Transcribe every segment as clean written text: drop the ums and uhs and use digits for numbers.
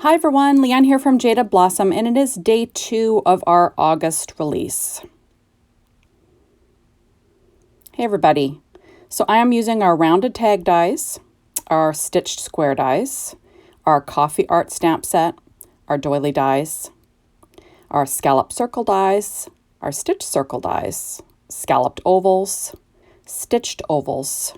Hi everyone, Leanne here from Jaded Blossom, and it is day 2 of our August release. Hey everybody, so I am using our rounded tag dies, our stitched square dies, our coffee art stamp set, our doily dies, our scallop circle dies, our stitched circle dies, scalloped ovals, stitched ovals,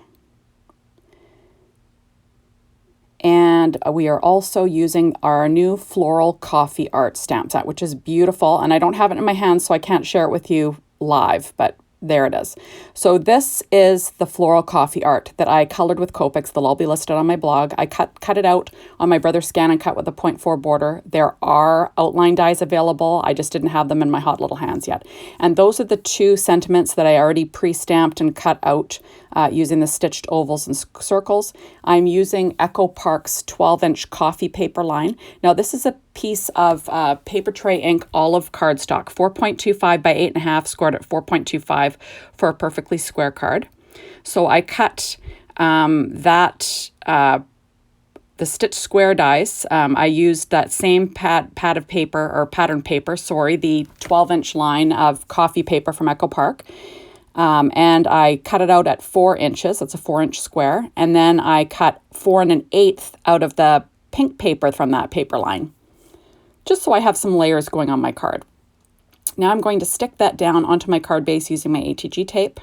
and we are also using our new floral coffee art stamp set, which is beautiful. And I don't have it in my hands, so I can't share it with you live, but there it is. So this is the floral coffee art that I colored with Copics. They'll all be listed on my blog. I cut it out on my brother's Scan and Cut with a 0.4 border. There are outline dies available. I just didn't have them in my hot little hands yet. And those are the 2 sentiments that I already pre-stamped and cut out using the stitched ovals and circles. I'm using Echo Park's 12-inch coffee paper line. Now this is a piece of paper tray ink olive cardstock, 4.25 by 8.5, scored at 4.25 for a perfectly square card. So I cut the stitched square dies. I used that same pattern paper, the 12-inch line of coffee paper from Echo Park. And I cut it out at 4 inches. That's a 4-inch square. And then I cut 4 1/8 out of the pink paper from that paper line, just so I have some layers going on my card. Now I'm going to stick that down onto my card base using my ATG tape.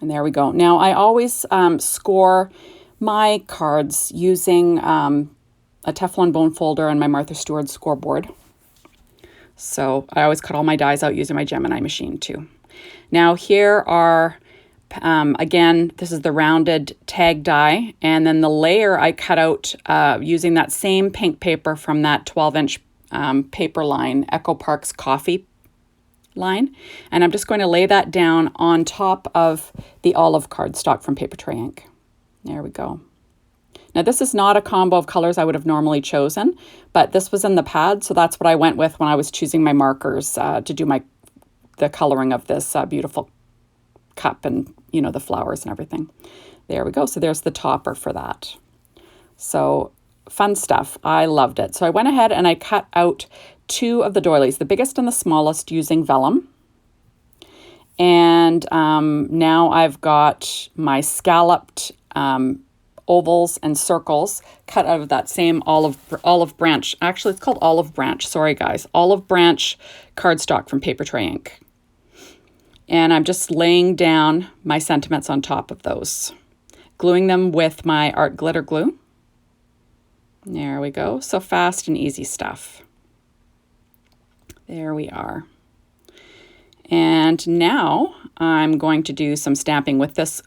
And there we go. Now I always score my cards using a Teflon bone folder and my Martha Stewart scoreboard. So I always cut all my dies out using my Gemini machine too. Now here are, again, this is the rounded tag die, and then the layer I cut out using that same pink paper from that 12-inch paper line, Echo Park's coffee line. And I'm just going to lay that down on top of the olive cardstock from Paper Tray Ink. There we go. Now this is not a combo of colors I would have normally chosen, but this was in the pad, so that's what I went with when I was choosing my markers to do the coloring of this beautiful cup and, you know, the flowers and everything. There we go. So there's the topper for that. So fun stuff. I loved it. So I went ahead and I cut out 2 of the doilies, the biggest and the smallest, using vellum. And now I've got my scalloped ovals and circles cut out of that same olive branch. Actually, it's called olive branch. Sorry, guys. Olive branch cardstock from Paper Tray Ink. And I'm just laying down my sentiments on top of those, gluing them with my art glitter glue. There we go. So fast and easy stuff. There we are. And now I'm going to do some stamping with this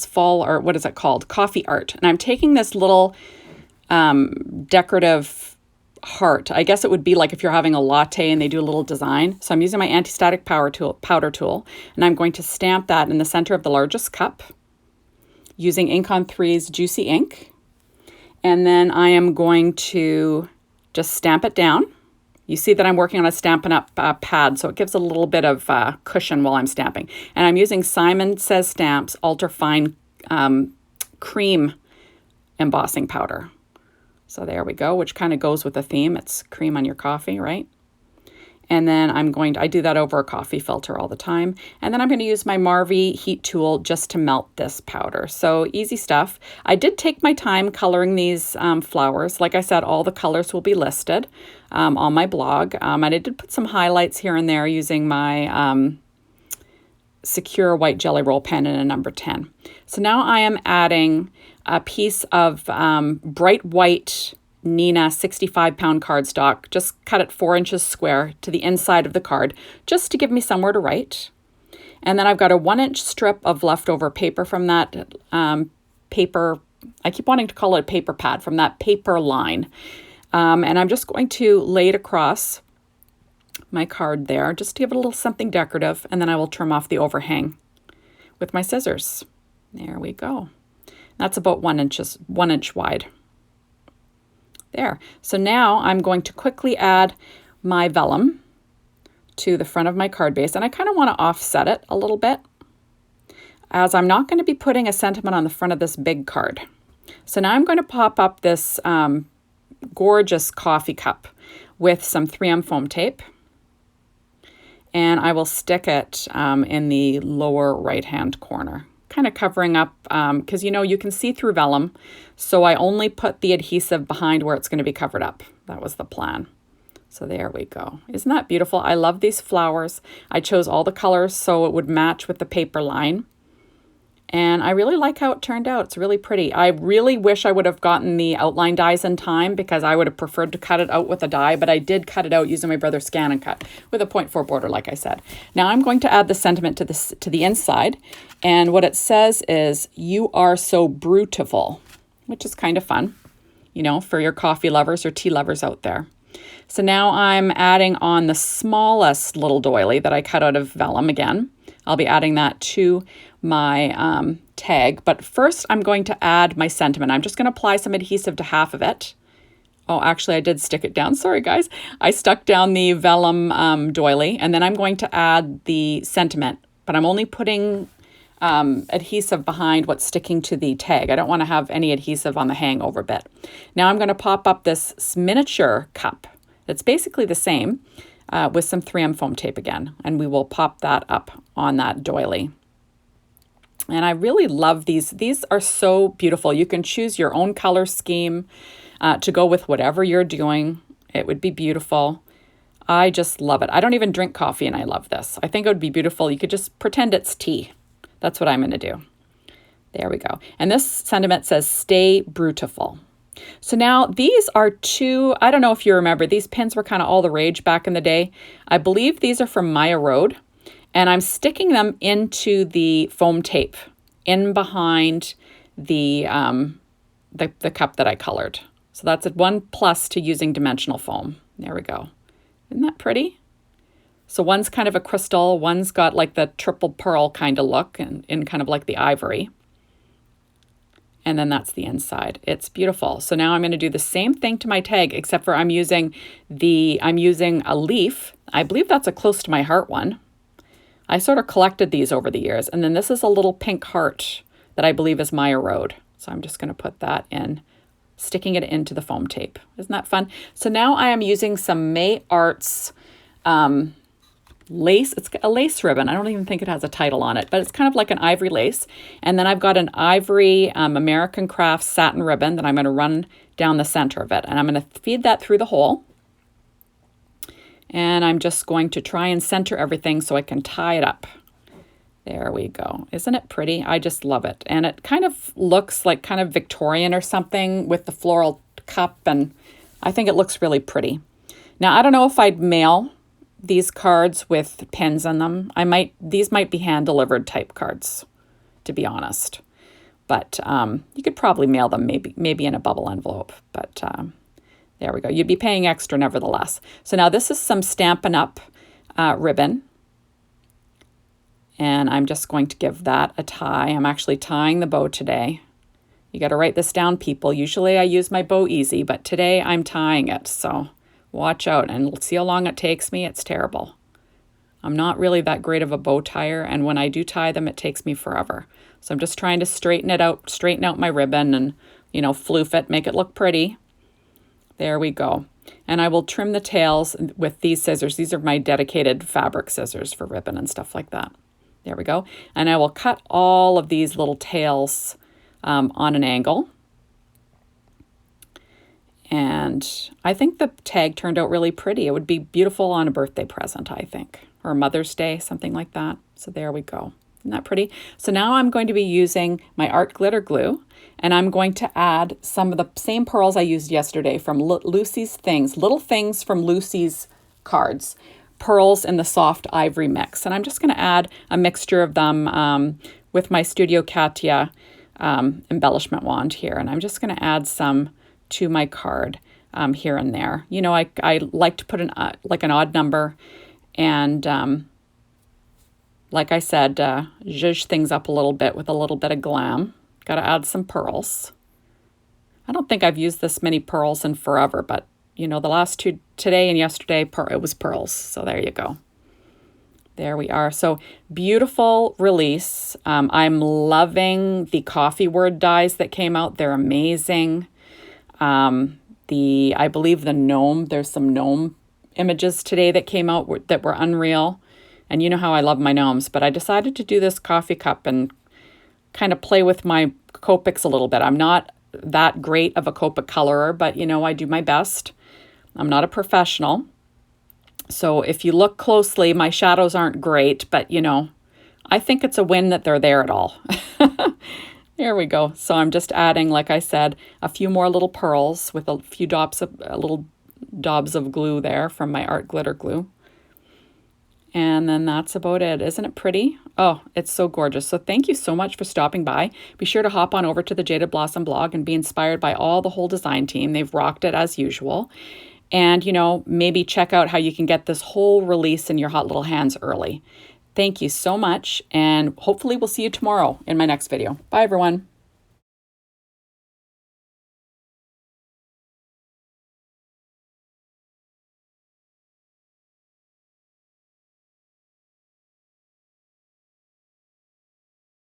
fall, or what is it called? Coffee art. And I'm taking this little decorative heart. I guess it would be like if you're having a latte and they do a little design. So I'm using my anti-static powder tool, and I'm going to stamp that in the center of the largest cup using Ink on 3's Juicy Ink. And then I am going to just stamp it down. You see that I'm working on a Stampin' Up pad, so it gives a little bit of cushion while I'm stamping. And I'm using Simon Says Stamps Ultra Fine Cream embossing powder. So there we go, which kind of goes with the theme. It's cream on your coffee, right? And then I do that over a coffee filter all the time. And then I'm going to use my Marvy heat tool just to melt this powder. So easy stuff. I did take my time coloring these flowers. Like I said, all the colors will be listed on my blog. And I did put some highlights here and there using my Secure white jelly roll pen in a number 10. So now I am adding a piece of bright white Nina 65-pound cardstock, just cut it 4 inches square to the inside of the card, just to give me somewhere to write. And then I've got a 1-inch strip of leftover paper from that paper, I keep wanting to call it a paper pad, from that paper line. And I'm just going to lay it across my card there, just to give it a little something decorative, and then I will trim off the overhang with my scissors. There we go. That's about 1 inch wide. There. So now I'm going to quickly add my vellum to the front of my card base, and I kind of want to offset it a little bit, as I'm not going to be putting a sentiment on the front of this big card. So now I'm going to pop up this gorgeous coffee cup with some 3M foam tape. And I will stick it in the lower right-hand corner, kind of covering up, because you can see through vellum. So I only put the adhesive behind where it's going to be covered up. That was the plan. So there we go. Isn't that beautiful? I love these flowers. I chose all the colors so it would match with the paper line. And I really like how it turned out. It's really pretty. I really wish I would have gotten the outline dies in time because I would have preferred to cut it out with a die, but I did cut it out using my brother's Scan and Cut with a 0.4 border, like I said. Now I'm going to add the sentiment to the inside. And what it says is, "You are so brew-tiful," which is kind of fun, for your coffee lovers or tea lovers out there. So now I'm adding on the smallest little doily that I cut out of vellum again. I'll be adding that to my tag, but first I'm going to add my sentiment. I'm just going to apply some adhesive to half of it. Oh, actually I did stick it down. Sorry guys. I stuck down the vellum doily, and then I'm going to add the sentiment, but I'm only putting adhesive behind what's sticking to the tag. I don't want to have any adhesive on the hangover bit. Now I'm going to pop up this miniature cup. It's basically the same with some 3M foam tape again, and we will pop that up on that doily. And I really love these. These are so beautiful. You can choose your own color scheme to go with whatever you're doing. It would be beautiful. I just love it. I don't even drink coffee and I love this. I think it would be beautiful. You could just pretend it's tea. That's what I'm going to do. There we go. And this sentiment says, "Stay Brew-tiful." So now these are two, I don't know if you remember, these pins were kind of all the rage back in the day. I believe these are from Maya Road. And I'm sticking them into the foam tape in behind the cup that I colored. So that's one plus to using dimensional foam. There we go. Isn't that pretty? So one's kind of a crystal, one's got like the triple pearl kind of look and in kind of like the ivory. And then that's the inside. It's beautiful. So now I'm going to do the same thing to my tag, except for I'm using a leaf. I believe that's a close to my heart one. I sort of collected these over the years. And then this is a little pink heart that I believe is Maya Road. So I'm just going to put that in, sticking it into the foam tape. Isn't that fun? So now I am using some May Arts lace. It's a lace ribbon. I don't even think it has a title on it, but it's kind of like an ivory lace. And then I've got an ivory American Crafts satin ribbon that I'm going to run down the center of it. And I'm going to feed that through the hole. And I'm just going to try and center everything so I can tie it up. There we go. Isn't it pretty? I just love it. And it kind of looks like kind of Victorian or something with the floral cup. And I think it looks really pretty. Now, I don't know if I'd mail these cards with pins in them. These might be hand-delivered type cards, to be honest. But you could probably mail them maybe in a bubble envelope. But there we go. You'd be paying extra nevertheless. So now this is some Stampin' Up ribbon. And I'm just going to give that a tie. I'm actually tying the bow today. You got to write this down, people. Usually I use my bow easy, but today I'm tying it. So watch out and see how long it takes me. It's terrible. I'm not really that great of a bow tire. And when I do tie them, it takes me forever. So I'm just trying to straighten out my ribbon and, floof it, make it look pretty. There we go. And I will trim the tails with these scissors. These are my dedicated fabric scissors for ribbon and stuff like that. There we go. And I will cut all of these little tails on an angle. And I think the tag turned out really pretty. It would be beautiful on a birthday present, I think, or Mother's Day, something like that. So there we go. Isn't that pretty? So now I'm going to be using my art glitter glue, and I'm going to add some of the same pearls I used yesterday from Lucy's Things, Little Things from Lucy's cards, pearls in the soft ivory mix. And I'm just going to add a mixture of them with my Studio Katia embellishment wand here. And I'm just going to add some to my card here and there. I like to put an odd number, and like I said, zhuzh things up a little bit with a little bit of glam. Got to add some pearls. I don't think I've used this many pearls in forever, but the last two, today and yesterday, it was pearls. So there you go. There we are. So beautiful release. I'm loving the coffee word dies that came out. They're amazing. I believe the gnome, there's some gnome images today that came out that were unreal. And you know how I love my gnomes, but I decided to do this coffee cup and kind of play with my Copics a little bit. I'm not that great of a Copic colorer, but you know, I do my best. I'm not a professional. So if you look closely, my shadows aren't great, but you know, I think it's a win that they're there at all. There we go. So I'm just adding, like I said, a few more little pearls with a few little daubs of glue there from my art glitter glue. And then that's about it. Isn't it pretty? Oh, it's so gorgeous. So thank you so much for stopping by. Be sure to hop on over to the Jaded Blossom blog and be inspired by all the whole design team. They've rocked it as usual. And, you know, maybe check out how you can get this whole release in your hot little hands early. Thank you so much, and hopefully we'll see you tomorrow in my next video. Bye, everyone.